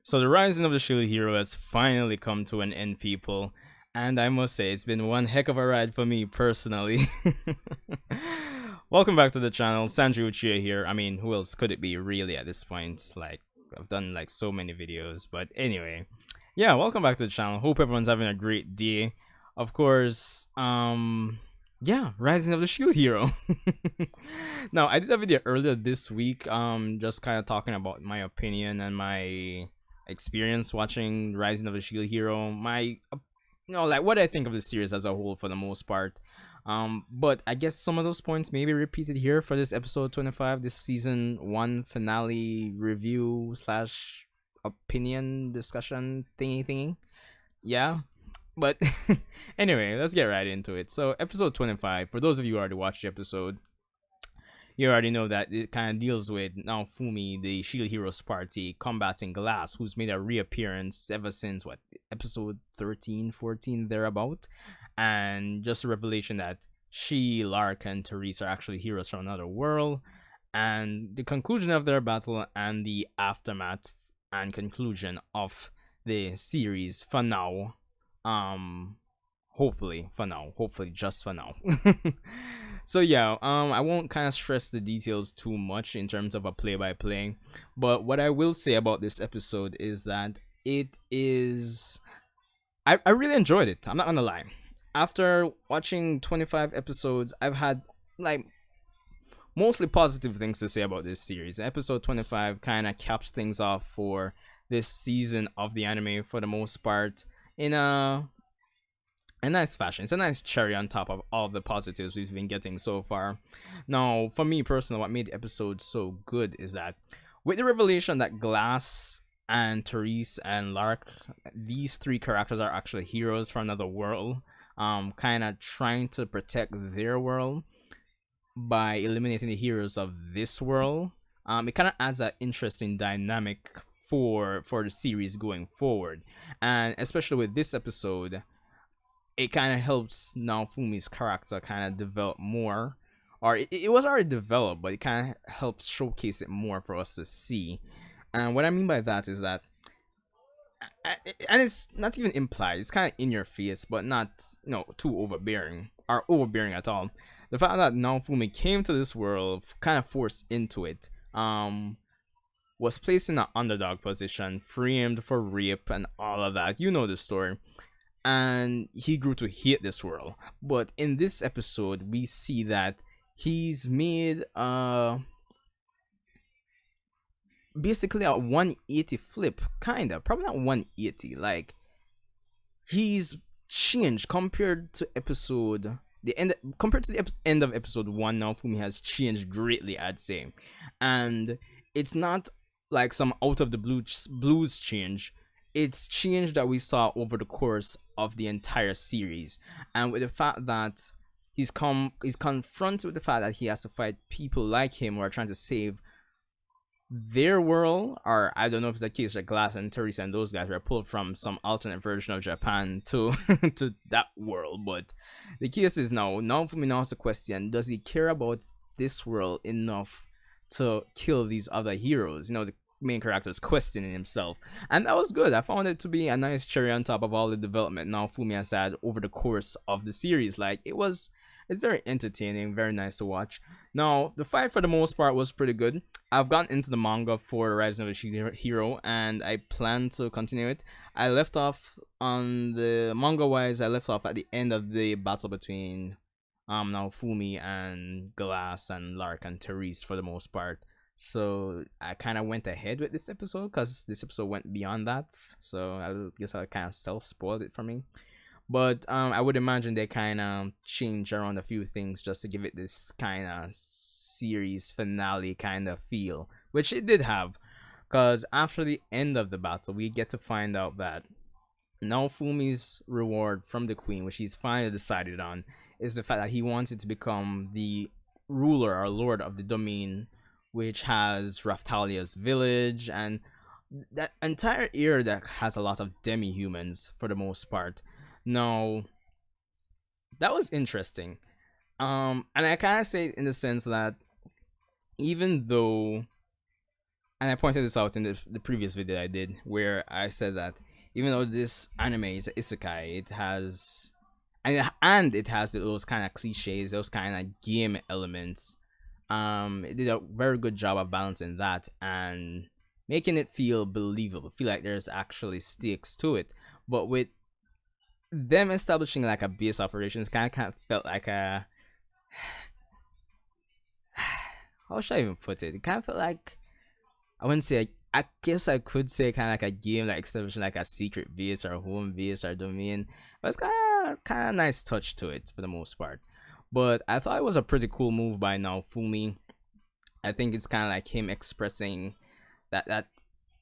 So the Rising of the Shield Hero has finally come to an end, people. And I must say, it's been one heck of a ride for me personally. Welcome back to the channel. Sanju Uchiha here. I mean, who else could it be really at this point? Like, I've done like so many videos. But anyway, yeah, welcome back to the channel. Hope everyone's having a great day. Of course, yeah, Rising of the Shield Hero. Now, I did a video earlier this week, just kind of talking about my opinion and my experience watching Rising of the Shield Hero, like what I think of the series as a whole for the most part. But I guess some of those points may be repeated here for this episode 25, this season 1 finale review slash opinion discussion thingy. Yeah. But anyway, let's get right into it. So episode 25, for those of you who already watched the episode, you already know that it kind of deals with Naofumi, the Shield Heroes party, combating Glass, who's made a reappearance ever since, episode 13, 14, thereabout. And just a revelation that she, Lark, and Therese are actually heroes from another world. And the conclusion of their battle and the aftermath and conclusion of the series for now. Hopefully for now. Hopefully just for now. So yeah, I won't kind of stress the details too much in terms of a play-by-play, but what I will say about this episode is that it is, I really enjoyed it. I'm not gonna lie. After watching 25 episodes, I've had like mostly positive things to say about this series. Episode 25 kind of caps things off for this season of the anime for the most part in a nice fashion. It's a nice cherry on top of all the positives we've been getting so far. Now, for me personally, what made the episode so good is that with the revelation that Glass and Therese and Lark, these three characters are actually heroes from another world, kind of trying to protect their world by eliminating the heroes of this world. It kind of adds that interesting dynamic for the series going forward, and especially with this episode, it kind of helps Naofumi's character kind of develop more, or it was already developed, but it kind of helps showcase it more for us to see. And what I mean by that is that, and it's not even implied, it's kind of in your face, but not too overbearing or overbearing at all. The fact that Naofumi came to this world, kind of forced into it, was placed in an underdog position, framed for rape and all of that. You know the story. And he grew to hate this world. But in this episode, we see that he's made basically a 180 flip, kinda, probably not 180. Like, he's changed compared to the end of episode 1. Now Fumi has changed greatly, I'd say, and it's not like some out of the blues change. It's change that we saw over the course of the entire series, and with the fact that he's confronted with the fact that he has to fight people like him who are trying to save their world, or I don't know if it's a case like Glass and Teresa and those guys were pulled from some alternate version of Japan to to that world. But the case is now for me, now it's a question: does he care about this world enough to kill these other heroes? The main character is questioning himself, and that was good. I found it to be a nice cherry on top of all the development now Fumi has had over the course of the series. Like, it's very entertaining, very nice to watch. Now, the fight for the most part was pretty good. I've gotten into the manga for Rising of the Shield Hero, and I plan to continue it. I left off on the manga wise. I left off at the end of the battle between Naofumi and Glass and Lark and Therese for the most part. So I kind of went ahead with this episode because this episode went beyond that. So I guess I kind of self-spoiled it for me. But I would imagine they kind of change around a few things just to give it this kind of series finale kind of feel, which it did have. Because after the end of the battle, we get to find out that Naofumi's reward from the queen, which he's finally decided on, is the fact that he wanted to become the ruler or lord of the domain, which has Raftalia's village and that entire area that has a lot of demi-humans for the most part. Now, that was interesting. And I kind of say it in the sense that even though and I pointed this out in the previous video I did, where I said that even though this anime is a isekai, it has and it has those kind of cliches, those kind of game elements. It did a very good job of balancing that and making it feel believable, feel like there's actually stakes to it. But with them establishing like a base operations, kind of felt like a how should I even put it? It kind of felt like I wouldn't say. I guess I could say kind of like a game, like establishing like a secret base or home base or domain. But it's kind of nice touch to it for the most part. But I thought it was a pretty cool move by Naofumi. I think it's kind of like him expressing that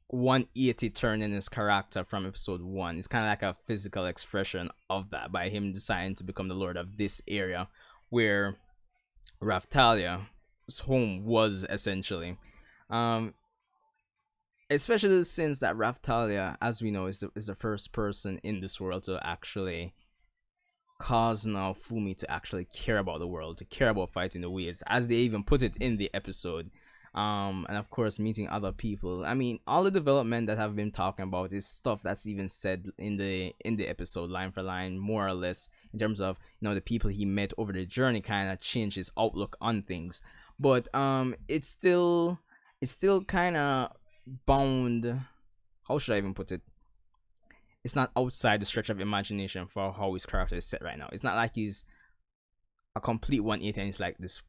180 turn in his character from episode one. It's kind of like a physical expression of that by him deciding to become the lord of this area where Raftalia's home was essentially. Um, Especially since that Raftalia, as we know, is the first person in this world to actually cause Naofumi to actually care about the world, to care about fighting the waves, as they even put it in the episode. And of course, meeting other people. I mean, all the development that I've been talking about is stuff that's even said in the episode, line for line, more or less, in terms of the people he met over the journey kind of changed his outlook on things. But it's still kind of bound. How should I even put it? It's not outside the stretch of imagination for how his character is set right now. It's not like he's a complete 180 and it's like this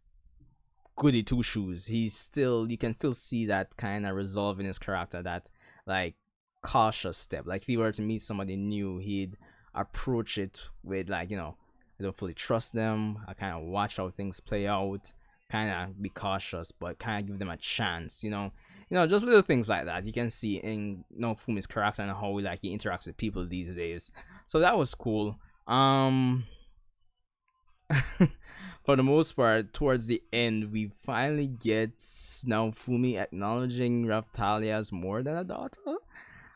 goody two shoes. You can still see that kind of resolve in his character, that like cautious step. Like if he were to meet somebody new, he'd approach it with like, I don't fully trust them. I kind of watch how things play out, kind of be cautious, but kind of give them a chance, just little things like that you can see in Fumi's character and how he interacts with people these days. So that was cool. For the most part, towards the end, we finally get Naofumi acknowledging Raftalia as more than a daughter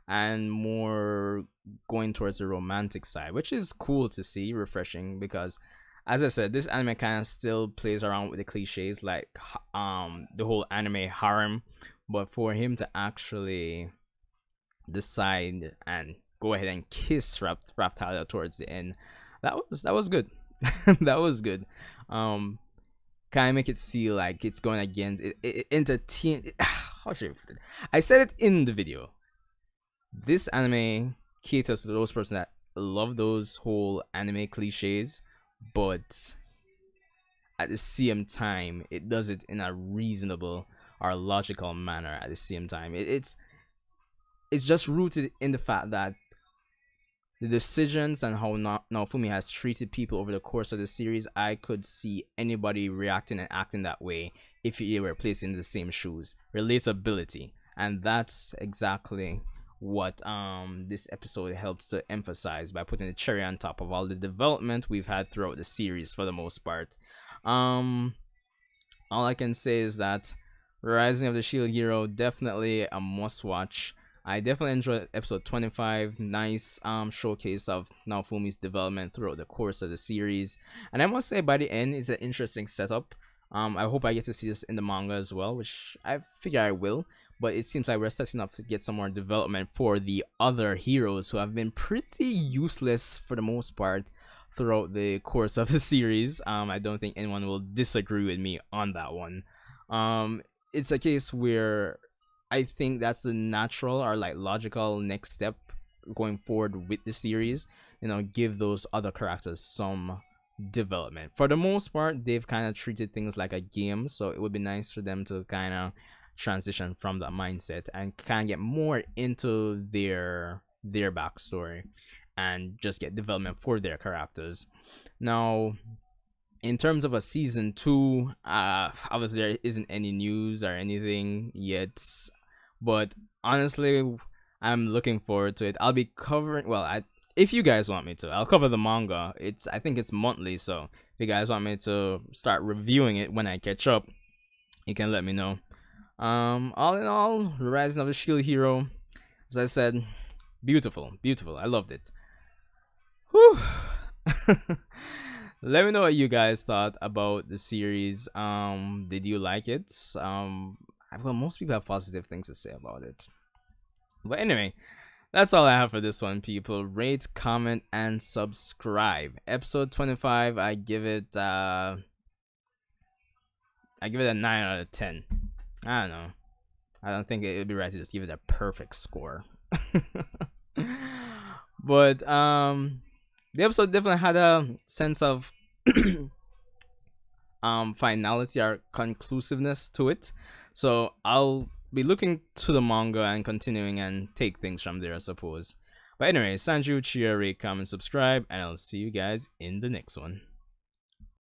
and more going towards the romantic side, which is cool to see, refreshing, because as I said, this anime kind of still plays around with the cliches, like the whole anime harem, but for him to actually decide and go ahead and kiss Raftalia towards the end, that was good. That was good. Kind of make it feel like it's going against it entertain. How should I put it? I said it in the video. This anime caters to those person that love those whole anime cliches, but at the same time, it does it in a reasonable or logical manner. At the same time, it's just rooted in the fact that the decisions and how Naofumi has treated people over the course of the series, I could see anybody reacting and acting that way if you were placed in the same shoes. Relatability, and that's exactly what this episode helps to emphasize by putting the cherry on top of all the development we've had throughout the series for the most part. All I can say is that Rising of the Shield Hero, definitely a must watch. I definitely enjoyed episode 25. Nice showcase of Naofumi's development throughout the course of the series. And I must say, by the end, it's an interesting setup. I hope I get to see this in the manga as well, which I figure I will. But it seems like we're setting up to get some more development for the other heroes who have been pretty useless for the most part throughout the course of the series. I don't think anyone will disagree with me on that one. It's a case where I think that's the natural or like logical next step going forward with the series. Give those other characters some development. For the most part, they've kind of treated things like a game, so it would be nice for them to kind of transition from that mindset and kind of get more into their backstory and just get development for their characters. Now, in terms of a season 2, obviously there isn't any news or anything yet, but honestly, I'm looking forward to it. I'll be covering, if you guys want me to, I'll cover the manga. I think it's monthly, so if you guys want me to start reviewing it when I catch up, you can let me know. All in all, Rising of the Shield Hero, as I said, beautiful. I loved it. Whew. Let me know what you guys thought about the series. Did you like it? well, most people have positive things to say about it. But anyway, that's all I have for this one, people. Rate, comment, and subscribe. Episode 25, I give it a 9 out of 10. I don't know. I don't think it would be right to just give it a perfect score. But the episode definitely had a sense of finality or conclusiveness to it. So I'll be looking to the manga and continuing and take things from there, I suppose. But anyway, Sanju, cheer, rate, comment, subscribe, and I'll see you guys in the next one.